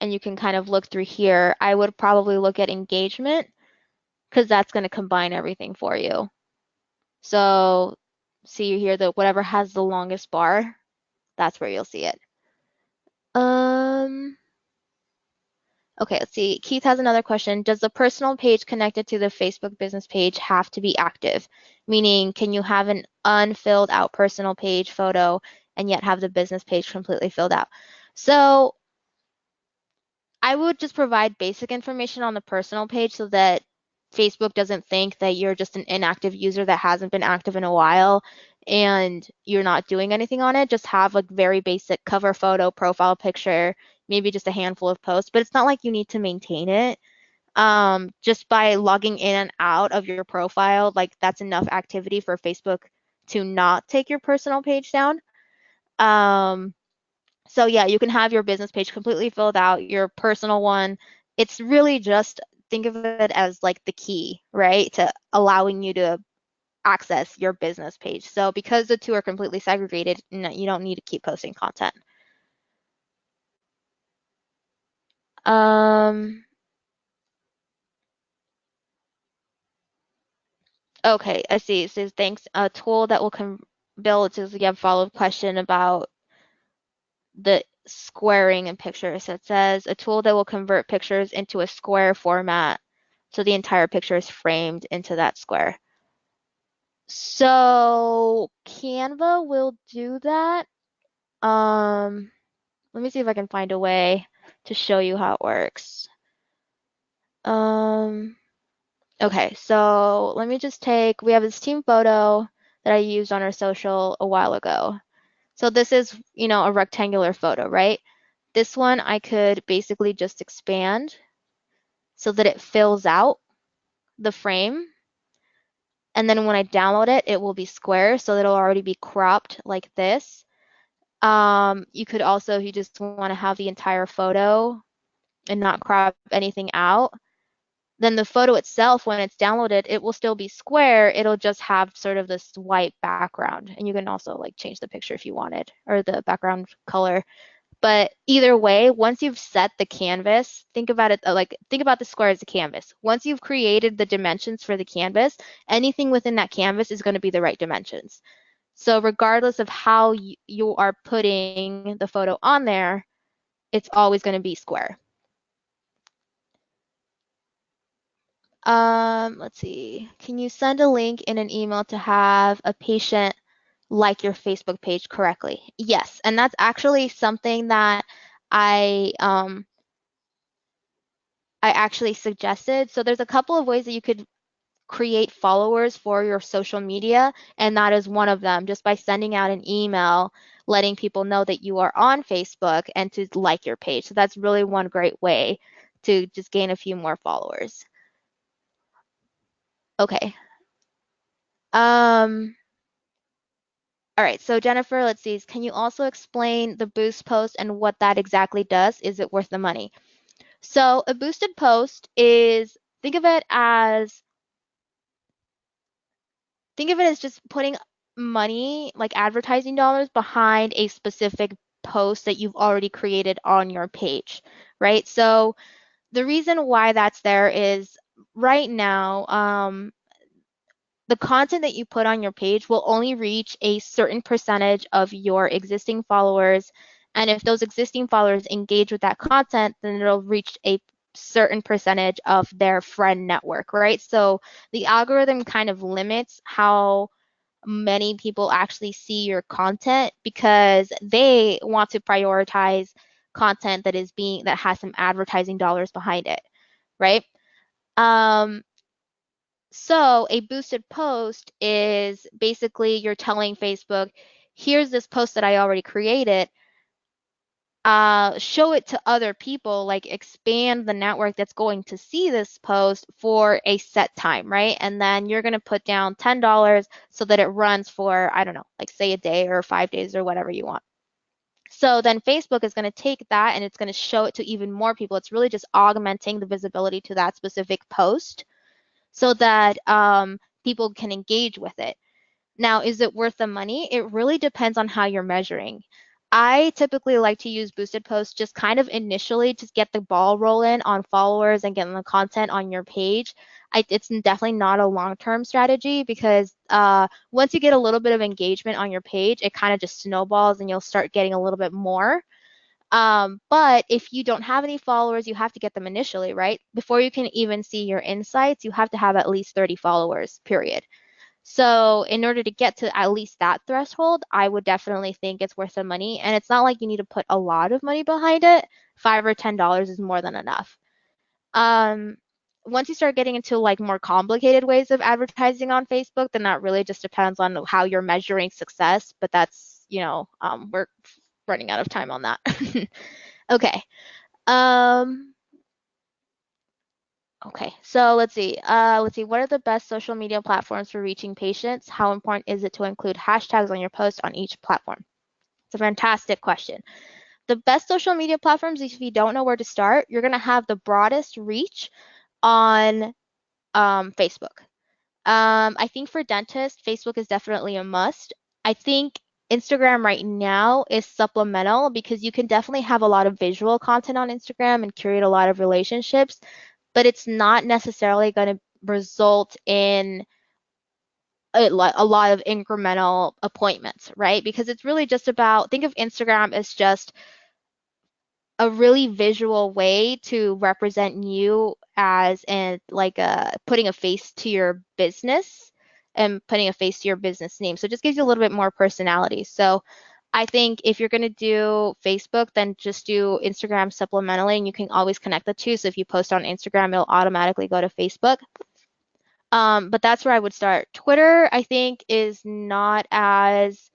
and you can kind of look through here. I would probably look at engagement because that's going to combine everything for you. So see here that whatever has the longest bar, that's where you'll see it. Um, okay, let's see. Keith has another question. Does the personal page connected to the Facebook business page have to be active? Meaning, can you have an unfilled out personal page photo and yet have the business page completely filled out? So I would just provide basic information on the personal page so that Facebook doesn't think that you're just an inactive user that hasn't been active in a while and you're not doing anything on it. Just have a very basic cover photo, profile picture, maybe just a handful of posts, but it's not like you need to maintain it. Just by logging in and out of your profile, like that's enough activity for Facebook to not take your personal page down. Um, so yeah, you can have your business page completely filled out, your personal one. It's really just think of it as like the key, right, to allowing you to access your business page. So because the two are completely segregated, you don't need to keep posting content. Um, okay, I see. It says thanks. A tool that will build. It says you have a follow-up question about the squaring in pictures. So it says a tool that will convert pictures into a square format so the entire picture is framed into that square. So Canva will do that. Let me see if I can find a way to show you how it works. Um, okay, so let me just we have this team photo that I used on our social a while ago. So this is, a rectangular photo, right? This one I could basically just expand so that it fills out the frame. And then when I download it, it will be square, so it'll already be cropped like this. You could also, if you just want to have the entire photo and not crop anything out, then the photo itself, when it's downloaded, it will still be square. It'll just have sort of this white background. And you can also like change the picture if you wanted, or the background color. But either way, once you've set the canvas, think about it think about the square as a canvas. Once you've created the dimensions for the canvas, anything within that canvas is going to be the right dimensions. So regardless of how you are putting the photo on there, it's always going to be square. Let's see. Can you send a link in an email to have a patient like your Facebook page correctly? Yes, and that's actually something that I I actually suggested. So there's a couple of ways that you could create followers for your social media, and that is one of them, just by sending out an email letting people know that you are on Facebook and to like your page. So that's really one great way to just gain a few more followers. Okay. Um, all right, so Jennifer, let's see. Can you also explain the boost post and what that exactly does? Is it worth the money? So a boosted post is, think of it as just putting money, like advertising dollars, behind a specific post that you've already created on your page, right? So the reason why that's there is right now, the content that you put on your page will only reach a certain percentage of your existing followers. And if those existing followers engage with that content, then it'll reach a certain percentage of their friend network, right? So the algorithm kind of limits how many people actually see your content because they want to prioritize content that has some advertising dollars behind it, right? Um, so a boosted post is basically you're telling Facebook, here's this post that I already created. Show it to other people, like expand the network that's going to see this post for a set time, right? And then you're going to put down $10 so that it runs for, I don't know, like say a day or 5 days or whatever you want. So then Facebook is going to take that and it's going to show it to even more people. It's really just augmenting the visibility to that specific post so that people can engage with it. Now, is it worth the money? It really depends on how you're measuring. I typically like to use boosted posts just kind of initially to get the ball rolling on followers and getting the content on your page. It's definitely not a long-term strategy because once you get a little bit of engagement on your page, it kind of just snowballs and you'll start getting a little bit more. But if you don't have any followers, you have to get them initially, right? Before you can even see your insights, you have to have at least 30 followers, period. So in order to get to at least that threshold, I would definitely think it's worth the money. And it's not like you need to put a lot of money behind it. $5 or $10 is more than enough. Um, Once you start getting into like more complicated ways of advertising on Facebook, then that really just depends on how you're measuring success. But that's, we're running out of time on that. Okay. Um, Okay, so let's see. Let's see. What are the best social media platforms for reaching patients? How important is it to include hashtags on your post on each platform? It's a fantastic question. The best social media platforms, if you don't know where to start, you're going to have the broadest reach on Facebook. I think for dentists, Facebook is definitely a must. I think Instagram right now is supplemental because you can definitely have a lot of visual content on Instagram and create a lot of relationships, but it's not necessarily going to result in a lot of incremental appointments, right? Because it's really just about, think of Instagram as just a really visual way to represent you as and like putting a face to your business and putting a face to your business name. So it just gives you a little bit more personality. So I think if you're going to do Facebook, then just do Instagram supplementally, and you can always connect the two. So if you post on Instagram, it'll automatically go to Facebook. But that's where I would start. Twitter, I think, is not as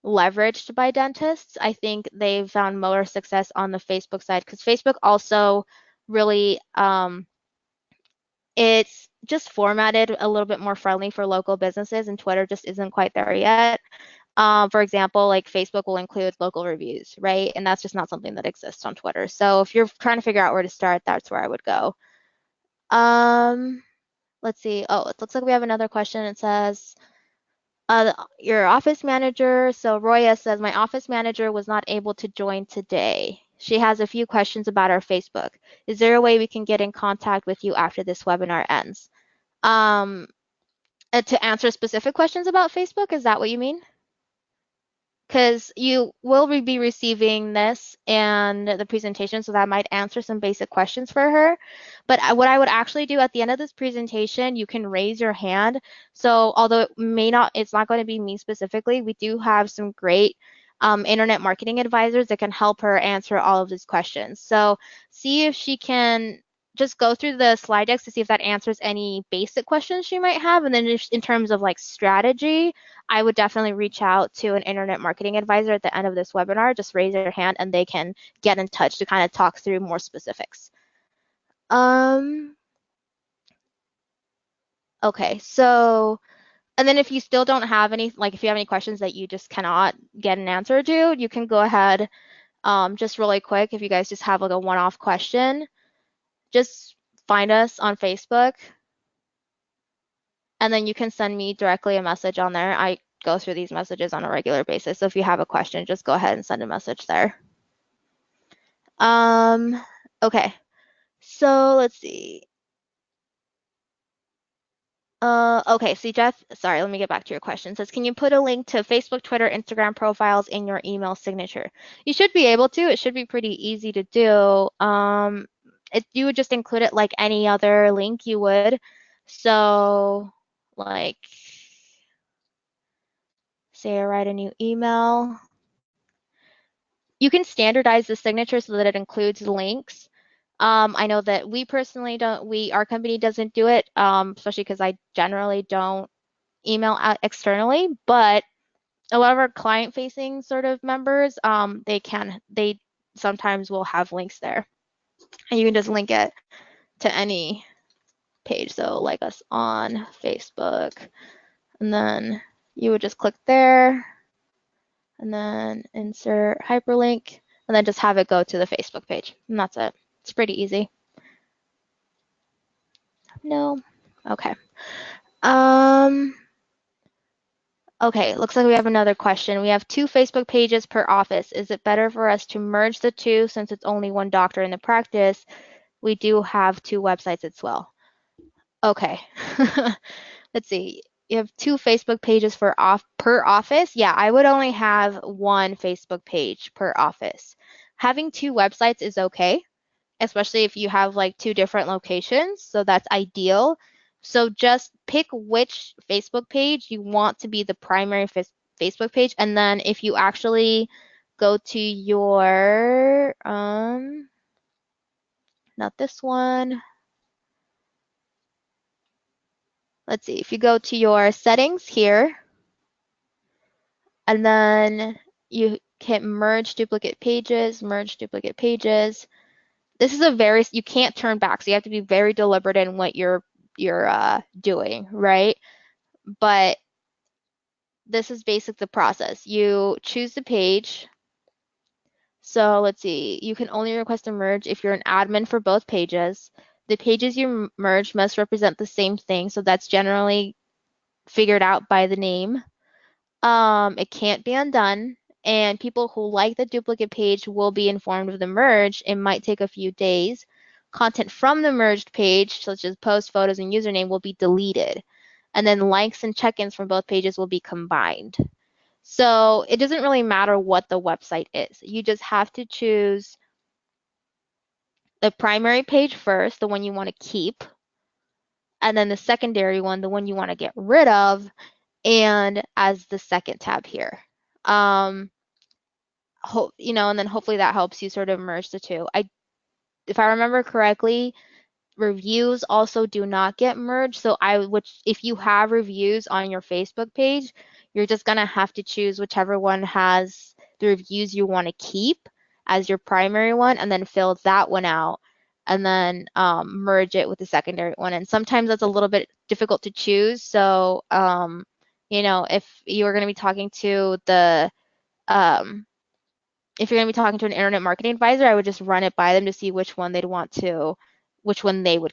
leveraged by dentists. I think they've found more success on the Facebook side because Facebook also really it's just formatted a little bit more friendly for local businesses, and Twitter just isn't quite there yet. For example, like Facebook will include local reviews, right? And that's just not something that exists on Twitter. So if you're trying to figure out where to start, that's where I would go. Um, let's see. Oh, it looks like we have another question. It says, your office manager. So Roya says, my office manager was not able to join today. She has a few questions about our Facebook. Is there a way we can get in contact with you after this webinar ends? Um, to answer specific questions about Facebook, is that what you mean? Because you will be receiving this and the presentation, so that might answer some basic questions for her. But what I would actually do at the end of this presentation, you can raise your hand. So although it's not going to be me specifically, we do have some great internet marketing advisors that can help her answer all of these questions. So see if she can just go through the slide decks to see if that answers any basic questions she might have. And then in terms of like strategy, I would definitely reach out to an internet marketing advisor at the end of this webinar. Just raise your hand and they can get in touch to kind of talk through more specifics. Okay, so, and then if you still don't have any, like if you have any questions that you just cannot get an answer to, you can go ahead, just really quick, if you guys just have like a one-off question, just find us on Facebook, and then you can send me directly a message on there. I go through these messages on a regular basis. So if you have a question, just go ahead and send a message there. Um, okay, so let's see. Okay, so Jeff, sorry, let me get back to your question. It says, can you put a link to Facebook, Twitter, Instagram profiles in your email signature? You should be able to. It should be pretty easy to do. You would just include it like any other link you would. So, like, say I write a new email. You can standardize the signature so that it includes links. I know that we personally don't, our company doesn't do it, especially because I generally don't email out externally, but a lot of our client-facing sort of members, they sometimes will have links there. And you can just link it to any page. So like us on Facebook, and then you would just click there, and then insert hyperlink, and then just have it go to the Facebook page. And that's it. It's pretty easy. No? Okay. Okay, looks like we have another question. We have 2 Facebook pages per office. Is it better for us to merge the 2 since it's only 1 doctor in the practice? We do have 2 websites as well. Okay. Let's see. You have 2 Facebook pages per office. Yeah, I would only have 1 Facebook page per office. Having 2 websites is okay, especially if you have like 2 different locations, so that's ideal. So just pick which Facebook page you want to be the primary Facebook page, and then if you actually go to your, not this one. Let's see, if you go to your settings here, and then you hit merge duplicate pages, merge duplicate pages. This is you can't turn back, so you have to be very deliberate in what you're doing, right? But this is basically the process. You choose the page. So let's see, you can only request a merge if you're an admin for both pages. The pages you merge must represent the same thing, so that's generally figured out by the name. It can't be undone, and people who like the duplicate page will be informed of the merge. It might take a few days. Content from the merged page, such as post, photos, and username, will be deleted. And then likes and check-ins from both pages will be combined. So it doesn't really matter what the website is. You just have to choose the primary page first, the one you want to keep, and then the secondary one, the one you want to get rid of, and as the second tab here. And then hopefully that helps you sort of merge the 2. If I remember correctly, reviews also do not get merged. So if you have reviews on your Facebook page, you're just gonna have to choose whichever one has the reviews you want to keep as your primary one, and then fill that one out, and then merge it with the secondary one. And sometimes that's a little bit difficult to choose. So if you're gonna be talking to um, if you're going to be talking to an internet marketing advisor, I would just run it by them to see which one they would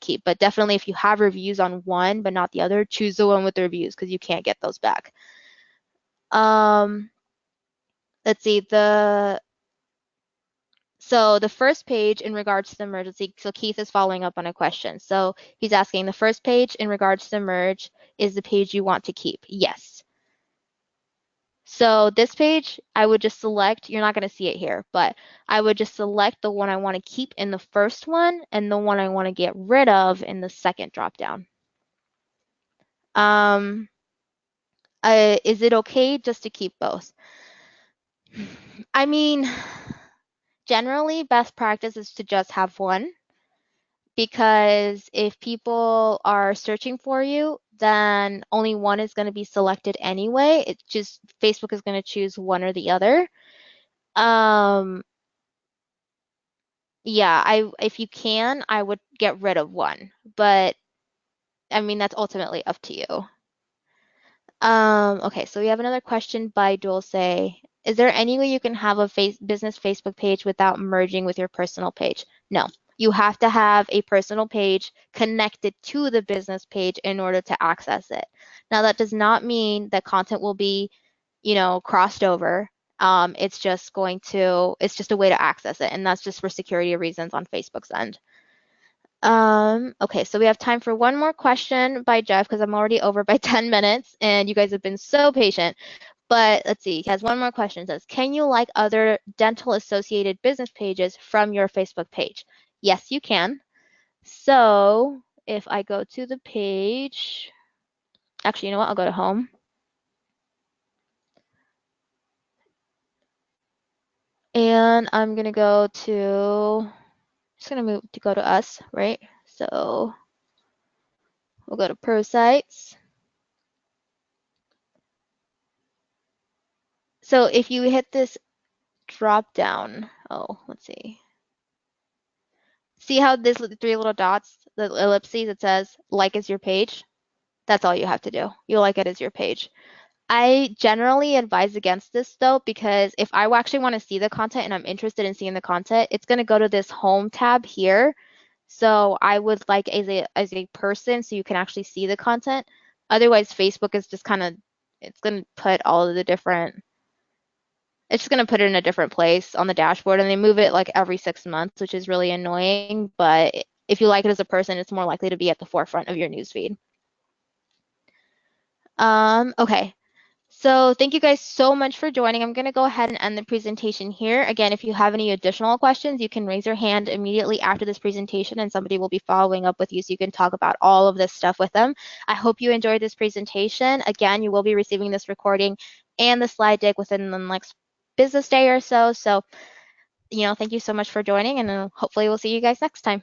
keep. But definitely if you have reviews on one but not the other, choose the one with the reviews because you can't get those back. Let's see, so the first page in regards to the merge, let's see, so Keith is following up on a question. So he's asking, the first page in regards to the merge is the page you want to keep? Yes. So this page, I would just select, you're not going to see it here, but I would just select the one I want to keep in the first one and the one I want to get rid of in the second dropdown. Is it okay just to keep both? I mean, generally best practice is to just have one, because if people are searching for you, then only one is going to be selected anyway. It's just Facebook is going to choose one or the other. Yeah, if you can, I would get rid of one, but I mean that's ultimately up to you. Okay, so we have another question by Dulce. Is there any way you can have a business Facebook page without merging with your personal page? No, you have to have a personal page connected to the business page in order to access it. Now that does not mean that content will be, crossed over. It's just a way to access it, and that's just for security reasons on Facebook's end. Okay, so we have time for one more question by Jeff because I'm already over by 10 minutes and you guys have been so patient. But let's see, he has one more question. It says, can you like other dental associated business pages from your Facebook page? Yes, you can. So if I go to the page, actually, you know what? I'll go to home. And I'm gonna go to, just gonna move to go to us, right? So we'll go to ProSites. So if you hit this drop down, oh, let's see how this three little dots, the ellipses, it says like as your page? That's all you have to do. You like it as your page. I generally advise against this though, because if I actually want to see the content and I'm interested in seeing the content, it's going to go to this home tab here. So I would like as a person so you can actually see the content. Otherwise, Facebook is just kind of, it's going to put all of the different, it's just going to put it in a different place on the dashboard, and they move it like every 6 months, which is really annoying. But if you like it as a person, it's more likely to be at the forefront of your newsfeed. Okay. So thank you guys so much for joining. I'm going to go ahead and end the presentation here. Again, if you have any additional questions, you can raise your hand immediately after this presentation and somebody will be following up with you so you can talk about all of this stuff with them. I hope you enjoyed this presentation. Again, you will be receiving this recording and the slide deck within the next business day or so. So, thank you so much for joining, and hopefully we'll see you guys next time.